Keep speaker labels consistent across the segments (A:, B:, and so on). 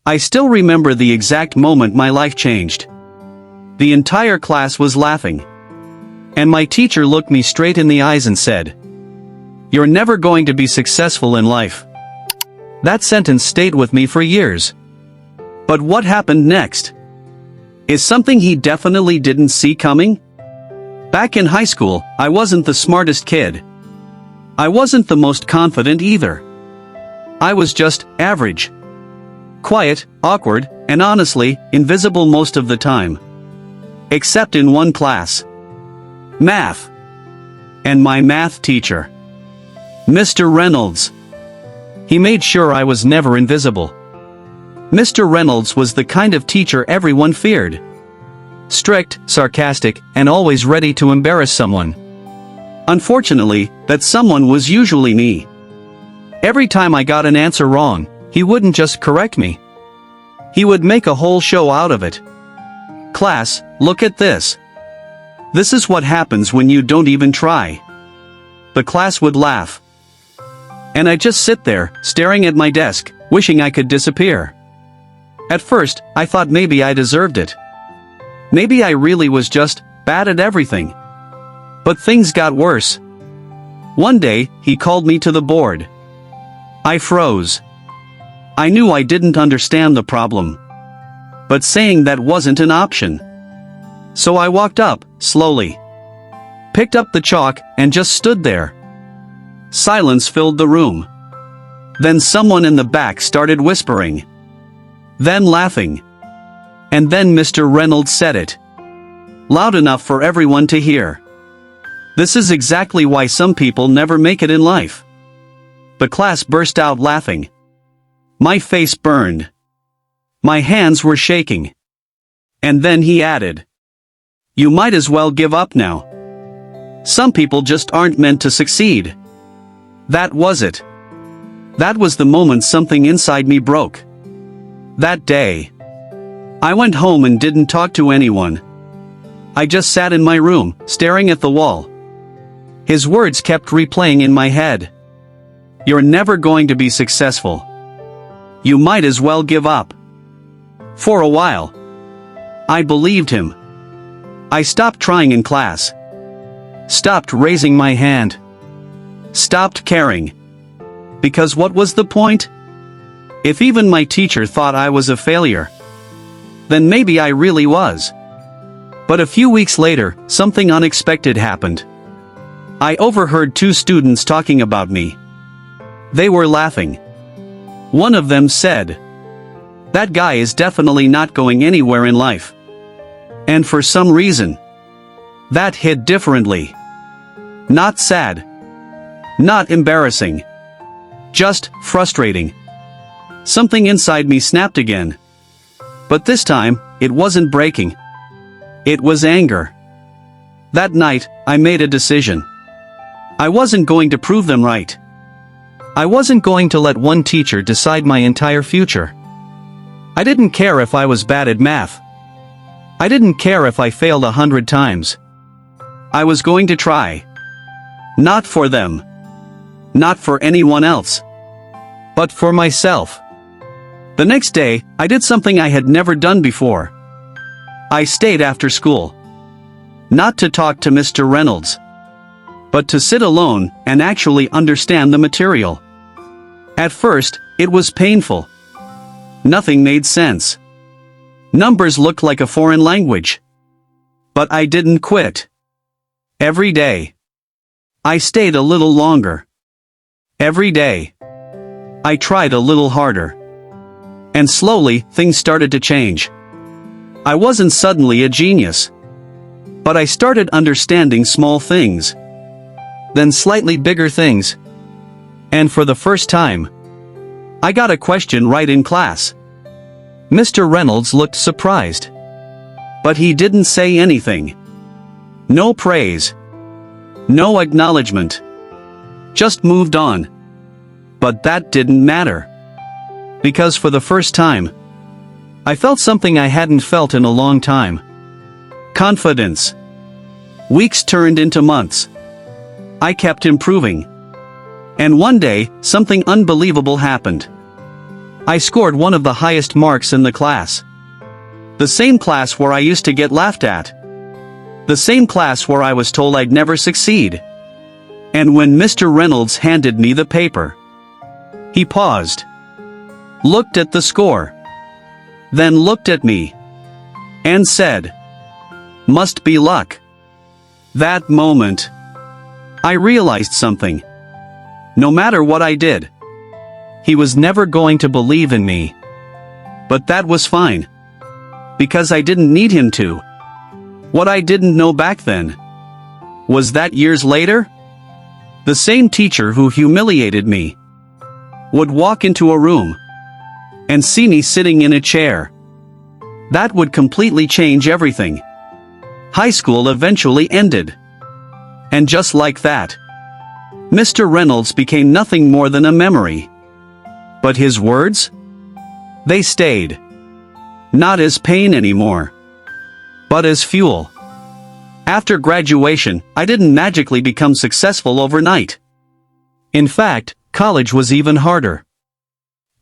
A: I still remember the exact moment my life changed. The entire class was laughing. And my teacher looked me straight in the eyes and said, "You're never going to be successful in life." That sentence stayed with me for years. But what happened next is something he definitely didn't see coming. Back in high school, I wasn't the smartest kid. I wasn't the most confident either. I was just average. Quiet, awkward, and honestly, invisible most of the time. Except in one class. Math. And my math teacher, Mr. Reynolds. He made sure I was never invisible. Mr. Reynolds was the kind of teacher everyone feared. Strict, sarcastic, and always ready to embarrass someone. Unfortunately, that someone was usually me. Every time I got an answer wrong, he wouldn't just correct me. He would make a whole show out of it. "Class, look at this. This is what happens when you don't even try." The class would laugh. And I'd just sit there, staring at my desk, wishing I could disappear. At first, I thought maybe I deserved it. Maybe I really was just bad at everything. But things got worse. One day, he called me to the board. I froze. I knew I didn't understand the problem. But saying that wasn't an option. So I walked up, slowly. Picked up the chalk, and just stood there. Silence filled the room. Then someone in the back started whispering. Then laughing. And then Mr. Reynolds said it. Loud enough for everyone to hear. This is exactly why some people never make it in life. The class burst out laughing. My face burned. My hands were shaking. And then he added, "You might as well give up now. Some people just aren't meant to succeed." That was it. That was the moment something inside me broke. That day, I went home and didn't talk to anyone. I just sat in my room, staring at the wall. His words kept replaying in my head. "You're never going to be successful. You might as well give up." For a while, I believed him. I stopped trying in class. Stopped raising my hand. Stopped caring. Because what was the point? If even my teacher thought I was a failure, then maybe I really was. But a few weeks later, something unexpected happened. I overheard two students talking about me. They were laughing. One of them said, "That guy is definitely not going anywhere in life." And for some reason, that hit differently. Not sad. Not embarrassing. Just frustrating. Something inside me snapped again. But this time, it wasn't breaking. It was anger. That night, I made a decision. I wasn't going to prove them right. I wasn't going to let one teacher decide my entire future. I didn't care if I was bad at math. I didn't care if I failed 100 times. I was going to try. Not for them. Not for anyone else. But for myself. The next day, I did something I had never done before. I stayed after school. Not to talk to Mr. Reynolds, but to sit alone and actually understand the material. At first, it was painful. Nothing made sense. Numbers looked like a foreign language. But I didn't quit. Every day, I stayed a little longer. Every day, I tried a little harder. And slowly, things started to change. I wasn't suddenly a genius. But I started understanding small things. Then slightly bigger things. And for the first time, I got a question right in class. Mr. Reynolds looked surprised. But he didn't say anything. No praise. No acknowledgement. Just moved on. But that didn't matter. Because for the first time, I felt something I hadn't felt in a long time. Confidence. Weeks turned into months. I kept improving. And one day, something unbelievable happened. I scored one of the highest marks in the class. The same class where I used to get laughed at. The same class where I was told I'd never succeed. And when Mr. Reynolds handed me the paper, he paused, looked at the score, then looked at me, and said, "Must be luck." That moment, I realized something. No matter what I did, he was never going to believe in me. But that was fine, because I didn't need him to. What I didn't know back then was that years later, the same teacher who humiliated me would walk into a room and see me sitting in a chair. That would completely change everything. High school eventually ended. And just like that, Mr. Reynolds became nothing more than a memory. But his words? They stayed. Not as pain anymore, but as fuel. After graduation, I didn't magically become successful overnight. In fact, college was even harder.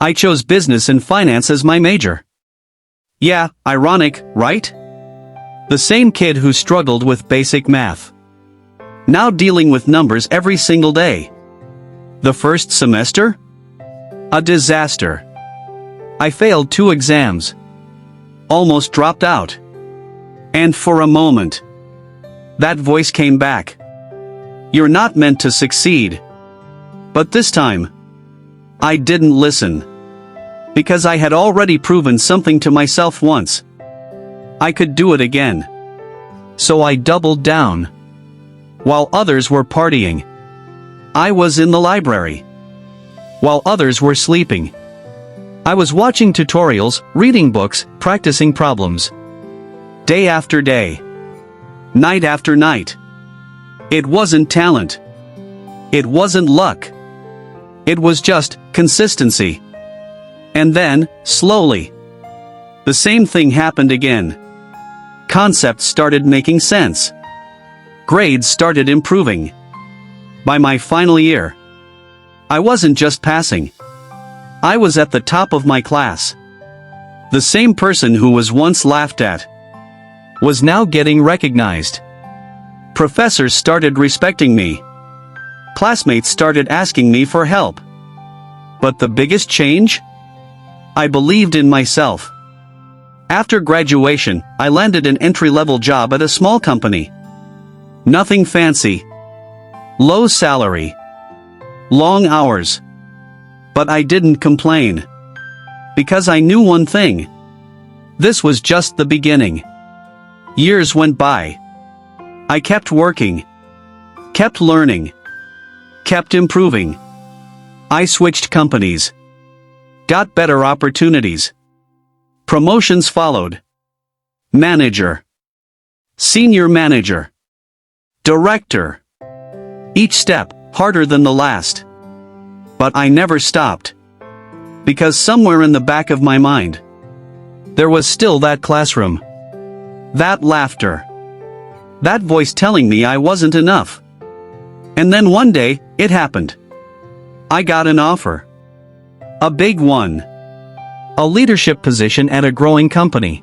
A: I chose business and finance as my major. Yeah, ironic, right? The same kid who struggled with basic math, now dealing with numbers every single day. The first semester? A disaster. I failed 2 exams. Almost dropped out. And for a moment, that voice came back. You're not meant to succeed. But this time, I didn't listen. Because I had already proven something to myself once. I could do it again. So I doubled down. While others were partying, I was in the library. While others were sleeping, I was watching tutorials, reading books, practicing problems. Day after day. Night after night. It wasn't talent. It wasn't luck. It was just consistency. And then, slowly, the same thing happened again. Concepts started making sense. Grades started improving. By my final year, I wasn't just passing. I was at the top of my class. The same person who was once laughed at was now getting recognized. Professors started respecting me. Classmates started asking me for help. But the biggest change? I believed in myself. After graduation, I landed an entry-level job at a small company. Nothing fancy. Low salary. Long hours. But I didn't complain. Because I knew one thing. This was just the beginning. Years went by. I kept working. Kept learning. Kept improving. I switched companies. Got better opportunities. Promotions followed. Manager. Senior manager. Director. Each step harder than the last. But I never stopped. Because somewhere in the back of my mind, there was still that classroom. That laughter. That voice telling me I wasn't enough. And then one day, it happened. I got an offer. A big one. A leadership position at a growing company.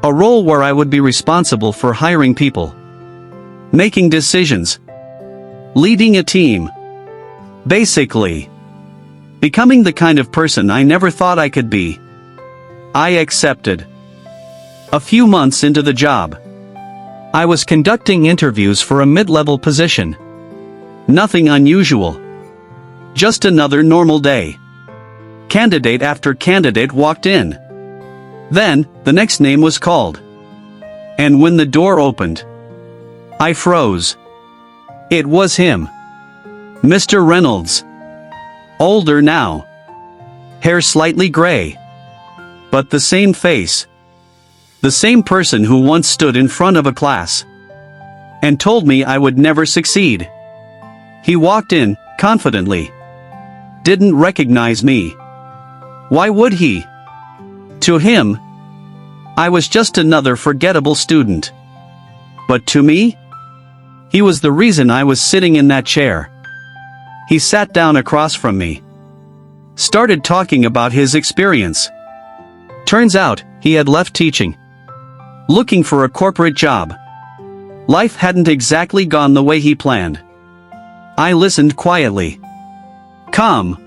A: A role where I would be responsible for hiring people. Making decisions. Leading a team. Basically, becoming the kind of person I never thought I could be. I accepted. A few months into the job, I was conducting interviews for a mid-level position. Nothing unusual. Just another normal day. Candidate after candidate walked in. Then, the next name was called. And when the door opened, I froze. It was him. Mr. Reynolds. Older now. Hair slightly gray. But the same face. The same person who once stood in front of a class and told me I would never succeed. He walked in, confidently. Didn't recognize me. Why would he? To him, I was just another forgettable student. But to me, he was the reason I was sitting in that chair. He sat down across from me. Started talking about his experience. Turns out, he had left teaching. Looking for a corporate job. Life hadn't exactly gone the way he planned. I listened quietly. Calm.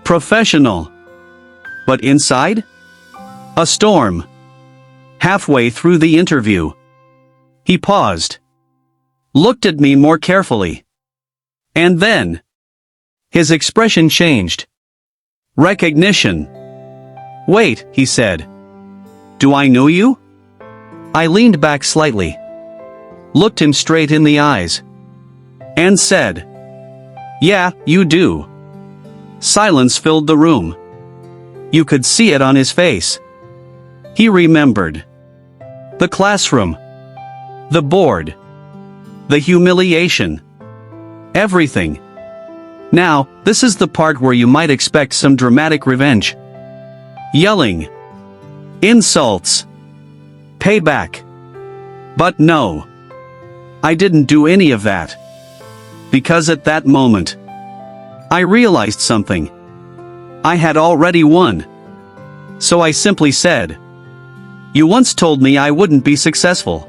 A: Professional. But inside? A storm. Halfway through the interview, he paused. Looked at me more carefully. And then, his expression changed. Recognition. Wait, he said. Do I know you? I leaned back slightly. Looked him straight in the eyes. And said, yeah, you do. Silence filled the room. You could see it on his face. He remembered. The classroom. The board. The humiliation. Everything. Now, this is the part where you might expect some dramatic revenge. Yelling. Insults. Payback. But no. I didn't do any of that. Because at that moment, I realized something. I had already won. So I simply said, you once told me I wouldn't be successful.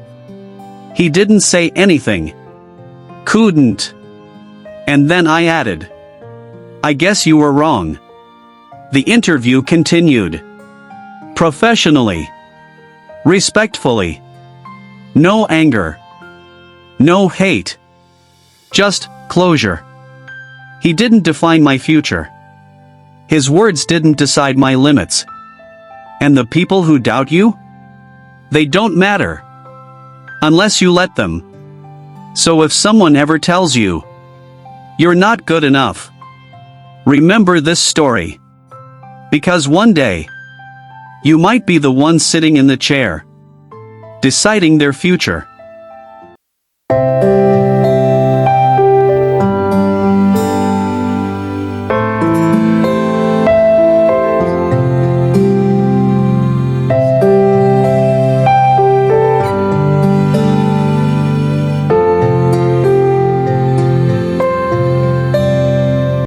A: He didn't say anything. Couldn't. And then I added, I guess you were wrong. The interview continued. Professionally. Respectfully. No anger. No hate. Just closure. He didn't define my future. His words didn't decide my limits. And the people who doubt you? They don't matter. Unless you let them. So if someone ever tells you, you're not good enough, remember this story. Because one day, you might be the one sitting in the chair, deciding their future.